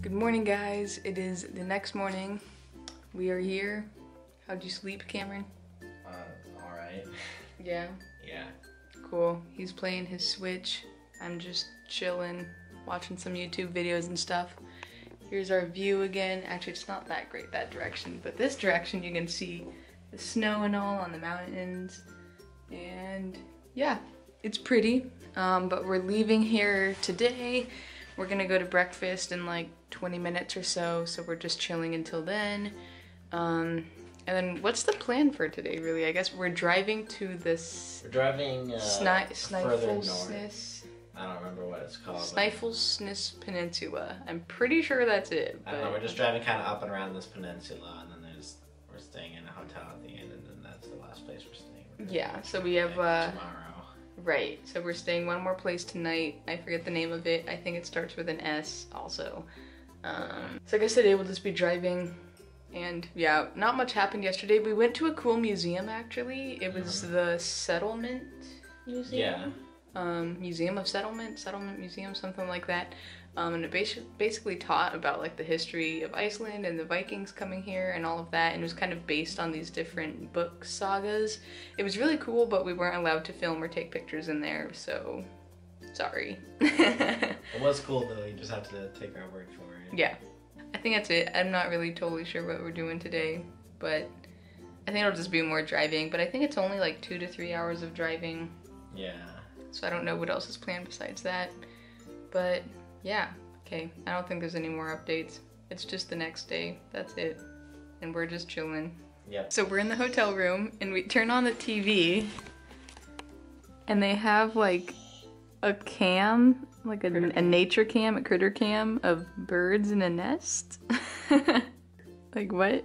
Good morning, guys. It is the next morning. We are here. How'd you sleep, Cameron? Alright. Yeah? Yeah. Cool. He's playing his Switch. I'm just chilling, watching some YouTube videos and stuff. Here's our view again. Actually, it's not that great that direction, but this direction you can see the snow and all on the mountains. And yeah, it's pretty. But we're leaving here today. We're gonna go to breakfast in like 20 minutes or so, so we're just chilling until then. And then what's the plan for today, really? I guess we're driving to this... We're driving further north. I don't remember what it's called. Snæfellsnes Peninsula. I'm pretty sure that's it. I don't know, we're just driving kind of up and around this peninsula, and then we're staying in a hotel at the end, and then that's the last place we're staying. Yeah, so we have... tomorrow. Right, so we're staying one more place tonight. I forget the name of it. I think it starts with an S also. So I guess today we'll just be driving. And yeah, not much happened yesterday. We went to a cool museum, actually. It was the Settlement Museum. Yeah. Museum of Settlement Museum, something like that. And it basically taught about like the history of Iceland and the Vikings coming here and all of that. And it was kind of based on these different book sagas. It was really cool, but we weren't allowed to film or take pictures in there, so sorry. It was cool though, you just have to take our word for it. Yeah. I think that's it. I'm not really totally sure what we're doing today, but I think it'll just be more driving. But I think it's only like 2 to 3 hours of driving. Yeah. So I don't know what else is planned besides that. But yeah, okay. I don't think there's any more updates. It's just the next day. That's it. And we're just chilling. Yep. So we're in the hotel room and we turn on the TV and they have like a cam, like a nature cam, a critter cam of birds in a nest. Like what?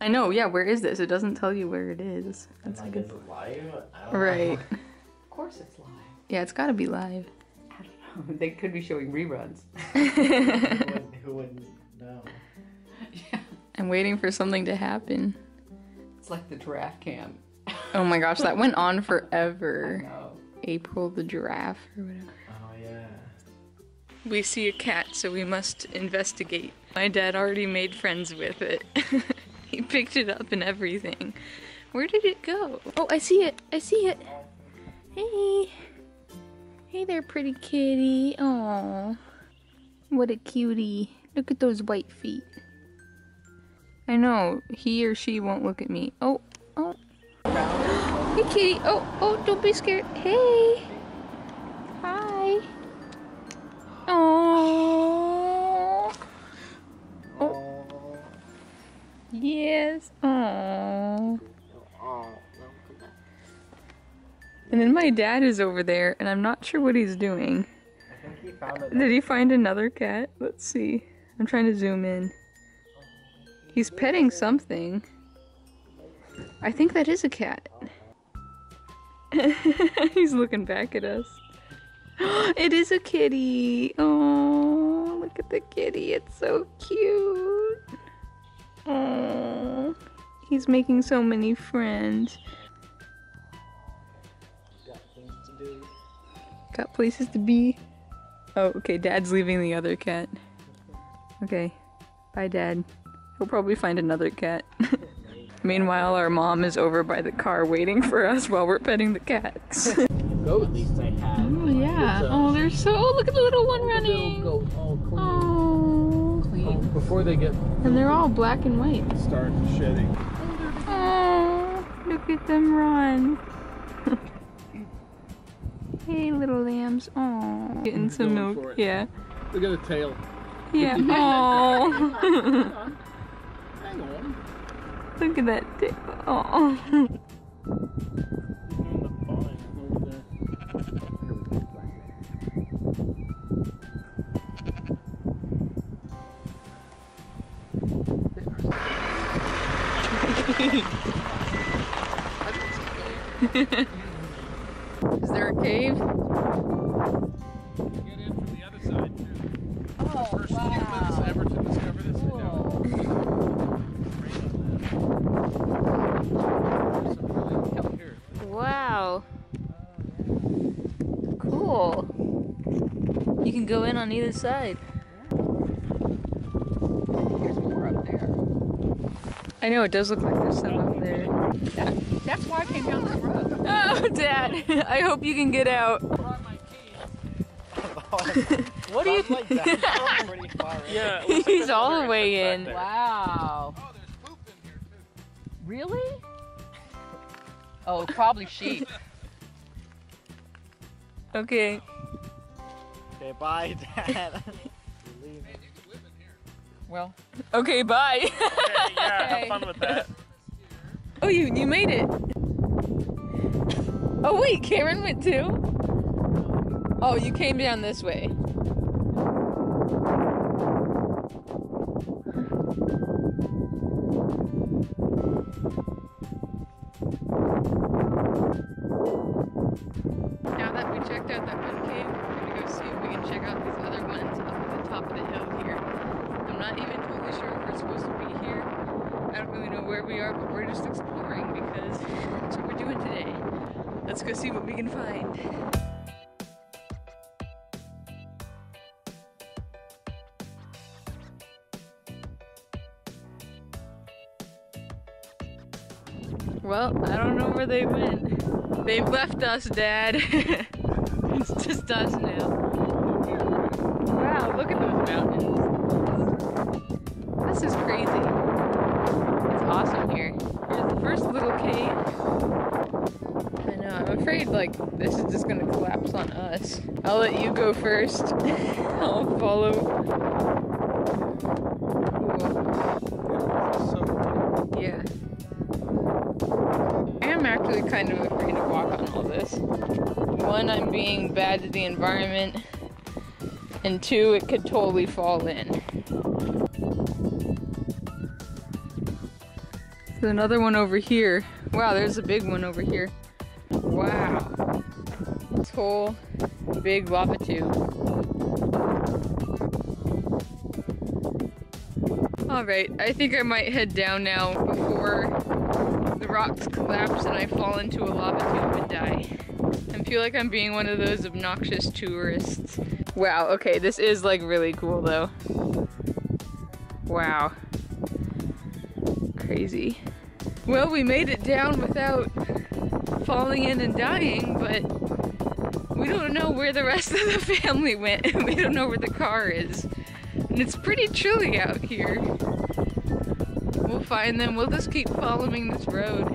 I know, yeah, where is this? It doesn't tell you where it is. That's like, is it live? I don't know. Of course it's live. Yeah, it's gotta be live. I don't know. They could be showing reruns. Who wouldn't know? Yeah. I'm waiting for something to happen. It's like the giraffe cam. Oh my gosh, that went on forever. I know. April the giraffe or whatever. Oh yeah. We see a cat, so we must investigate. My dad already made friends with it. He picked it up and everything. Where did it go? Oh, I see it. I see it. Hey. Hey there, pretty kitty. Aww. What a cutie. Look at those white feet. I know, he or she won't look at me. Oh, oh. Hey, kitty. Oh, oh, don't be scared. Hey. Hi. Aww. Oh. Yes. Aww. And then my dad is over there, and I'm not sure what he's doing. I think he found it. Did he find another cat? Let's see. I'm trying to zoom in. He's petting something. I think that is a cat. He's looking back at us. It is a kitty. Oh, look at the kitty. It's so cute. Oh, he's making so many friends. Got places to be. Oh, okay, Dad's leaving the other cat. Okay, bye, Dad. He'll probably find another cat. Meanwhile, our mom is over by the car waiting for us while we're petting the cats. At least I have. Oh, yeah. Oh, they're so... Oh, look at the little one running. Oh, Clean. Before they get... And they're all black and white. Start shedding. Oh, look at them run. Hey, little lambs. Oh, getting some milk. Yeah. Look at the tail. Yeah. Oh. Hang on. Look at that tail. Oh. Is there a cave? Get in from the other side too. Oh, First wow. humans ever to discover this. Wow. Cool. You can go in on either side. I know, it does look like there's some up there. That's why I came down this road. Oh, Dad! I hope you can get out. What do you think? Yeah. He's all the way in. Wow. Really? Oh, probably sheep. Okay. Okay, bye, Dad. Well. Okay, bye. Okay, yeah, have fun with that. Oh, you made it. Oh wait, Cameron went too? Oh, you came down this way. Now that we checked out that one cave, we're gonna go see if we can check out these other ones up at the top of the hill here. I'm not even totally sure if we're supposed to be here. I don't really know where we are, but we're just exploring because that's what we're doing today. Let's go see what we can find. Well, I don't know where they went. They've left us, Dad. It's just us now. Wow, look at those mountains. This is crazy. It's awesome here. Here's the first little cave. I know, I'm afraid like this is just gonna collapse on us. I'll let you go first. I'll follow. Cool. Yeah. I'm actually kind of afraid to walk on all this. One, I'm being bad to the environment, and two, it could totally fall in. There's another one over here. Wow, there's a big one over here. Wow. This whole big lava tube. Alright, I think I might head down now before the rocks collapse and I fall into a lava tube and die. I feel like I'm being one of those obnoxious tourists. Wow, okay, this is like really cool though. Wow. Crazy. Well, we made it down without falling in and dying, but we don't know where the rest of the family went. We don't know where the car is. And it's pretty chilly out here. We'll find them. We'll just keep following this road.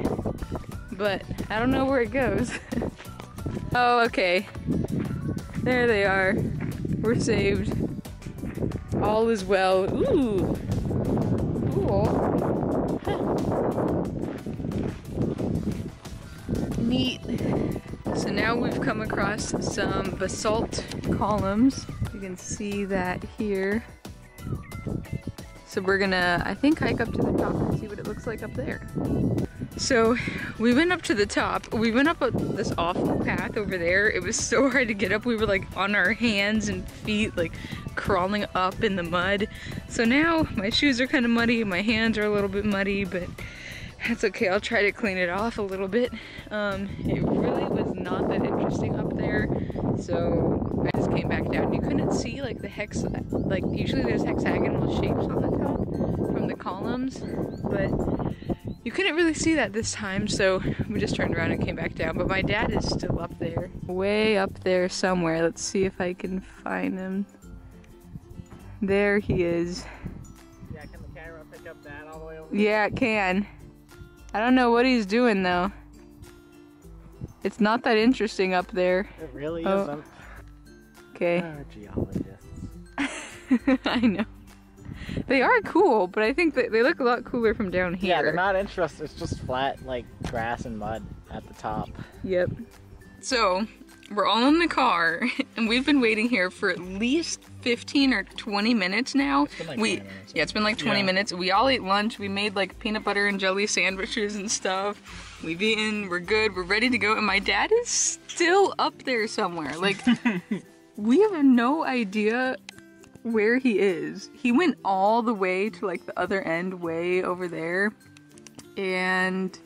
But I don't know where it goes. Oh, okay. There they are. We're saved. All is well. Ooh. Cool. Huh. Neat. So now we've come across some basalt columns. You can see that here. So we're gonna, I think, hike up to the top and see what it looks like up there. So we went up to the top. We went up this awful path over there. It was so hard to get up. We were like on our hands and feet, like crawling up in the mud. So now my shoes are kind of muddy. My hands are a little bit muddy, but that's okay. I'll try to clean it off a little bit. It really was not that interesting up there. So I just came back down. You couldn't see like the like usually there's hexagonal shapes on the top from the columns, but you couldn't really see that this time, so we just turned around and came back down. But my dad is still up there, way up there somewhere. Let's see if I can find him. There he is. Yeah, can the camera pick up that all the way over? Yeah, it can. I don't know what he's doing though. It's not that interesting up there. It really isn't. Okay. Geologists. I know. They are cool, but I think that they look a lot cooler from down here. Yeah, they're not interesting. It's just flat, like, grass and mud at the top. Yep. So, we're all in the car, and we've been waiting here for at least 15 or 20 minutes now. It's been like 20 minutes. Yeah, it's been like 20 minutes. We all ate lunch. We made, like, peanut butter and jelly sandwiches and stuff. We've eaten. We're good. We're ready to go. And my dad is still up there somewhere. Like, we have no idea where he is. He went all the way to like the other end way over there, and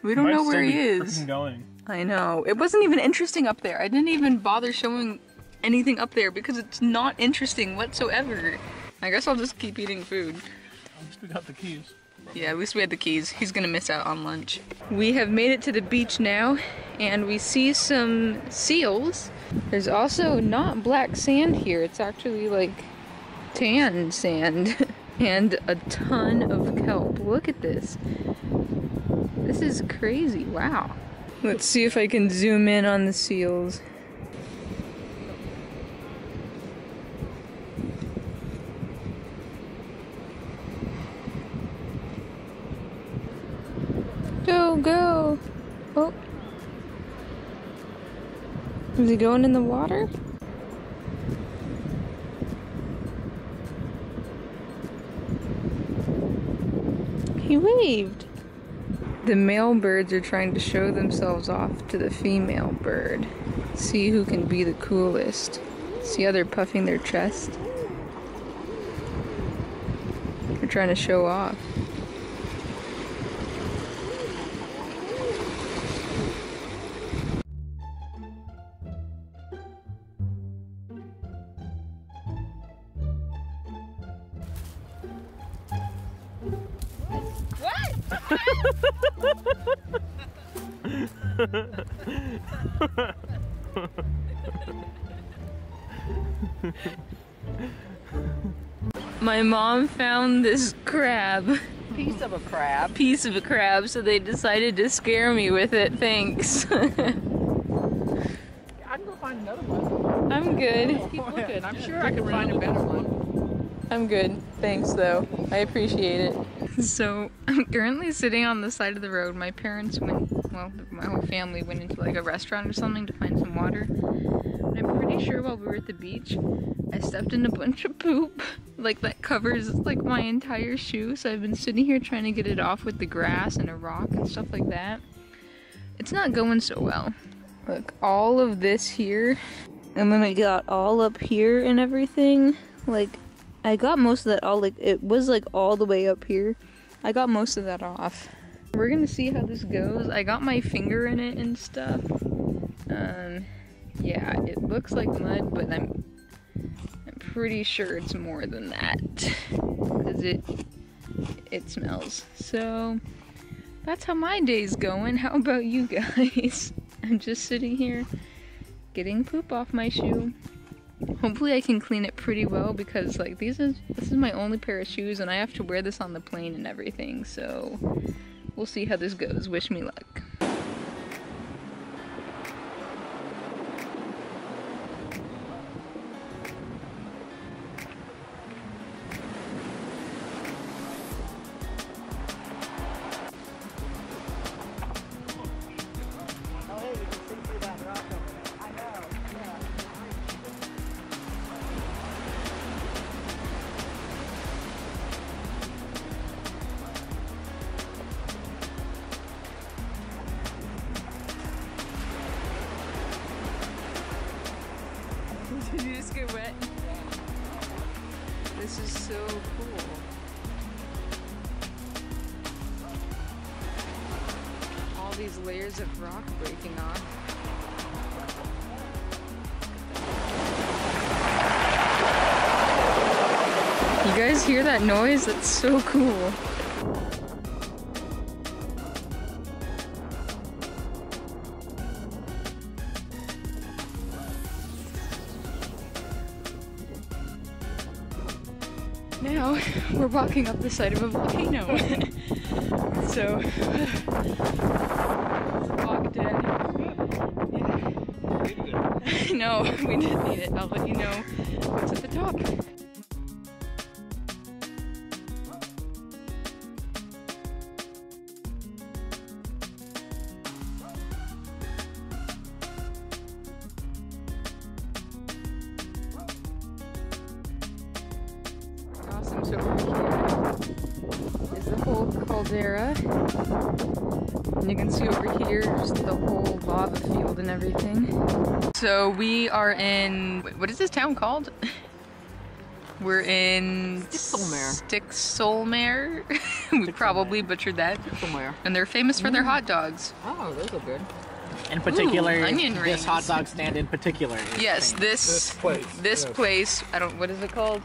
we don't know where he is. Going. I know. It wasn't even interesting up there. I didn't even bother showing anything up there because it's not interesting whatsoever. I guess I'll just keep eating food. At least we got the keys. Yeah, at least we had the keys. He's gonna miss out on lunch. We have made it to the beach now, and we see some seals. There's also not black sand here. It's actually like tan sand and a ton of kelp. Look at this. This is crazy. Wow. Let's see if I can zoom in on the seals. Go, go. Oh. Is he going in the water? He waved. The male birds are trying to show themselves off to the female bird. See who can be the coolest. See how they're puffing their chest? They're trying to show off. My mom found this crab. Piece of a crab. Piece of a crab, so they decided to scare me with it. Thanks. I can go find another one. I'm good. Keep looking. I'm sure I can find a better one. I'm good. Thanks, though. I appreciate it. So, I'm currently sitting on the side of the road. My parents went, well, my whole family went into like a restaurant or something to find some water. And I'm pretty sure while we were at the beach, I stepped in a bunch of poop. Like, that covers like my entire shoe. So I've been sitting here trying to get it off with the grass and a rock and stuff like that. It's not going so well. Look, all of this here. And then I got all up here and everything. Like, I got most of that all, like, it was like all the way up here. I got most of that off. We're gonna see how this goes. I got my finger in it and stuff. Yeah, it looks like mud, but I'm pretty sure it's more than that. Because it smells. So, that's how my day's going. How about you guys? I'm just sitting here getting poop off my shoe. Hopefully I can clean it pretty well because like this is my only pair of shoes and I have to wear this on the plane and everything, so we'll see how this goes. Wish me luck. Did you just get wet? This is so cool. All these layers of rock breaking off. You guys hear that noise? That's so cool. Now we're walking up the side of a volcano. So walk dead. Yeah. No, we didn't need it. I'll let you know what's at the top. Awesome, so over here is the whole caldera, and you can see over here just the whole lava field and everything. So we are in, what is this town called? We're in Sticksolmer. We probably butchered that. And they're famous for their hot dogs. Oh, those are good. In particular, onion this rings. hot dog stand in particular. Yes, this place. I don't, what is it called?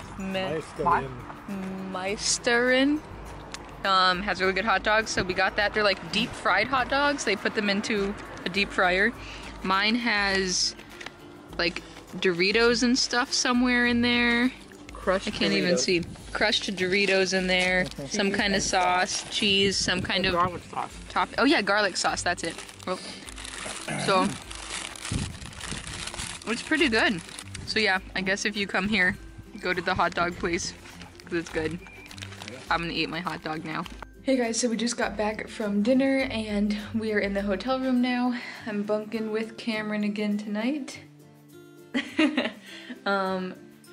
Meisterin. has really good hot dogs, so we got that. They're like deep fried hot dogs. They put them into a deep fryer. Mine has like Doritos and stuff somewhere in there. Crushed I can't even see. Crushed Doritos in there. Some kind of sauce, cheese, some kind of garlic sauce. Oh yeah, garlic sauce. That's it. Oh. So it's pretty good. So yeah, I guess if you come here, go to the hot dog place because it's good. I'm gonna eat my hot dog now. Hey guys, so we just got back from dinner and we are in the hotel room now. I'm bunking with Cameron again tonight.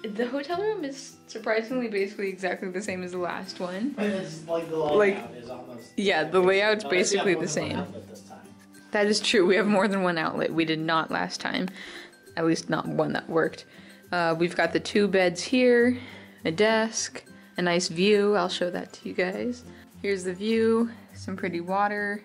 The hotel room is surprisingly basically exactly the same as the last one. It's like the layout is almost... Yeah, the layout's basically the same. That is true, we have more than one outlet. We did not last time. At least not one that worked. We've got the 2 beds here, a desk, a nice view. I'll show that to you guys. Here's the view, some pretty water,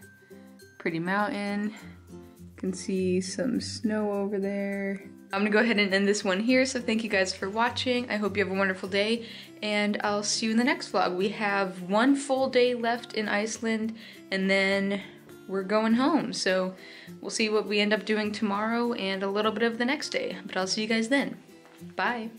pretty mountain. You can see some snow over there. I'm gonna go ahead and end this one here, so thank you guys for watching. I hope you have a wonderful day, and I'll see you in the next vlog. We have 1 full day left in Iceland, and then we're going home. So we'll see what we end up doing tomorrow and a little bit of the next day, but I'll see you guys then. Bye.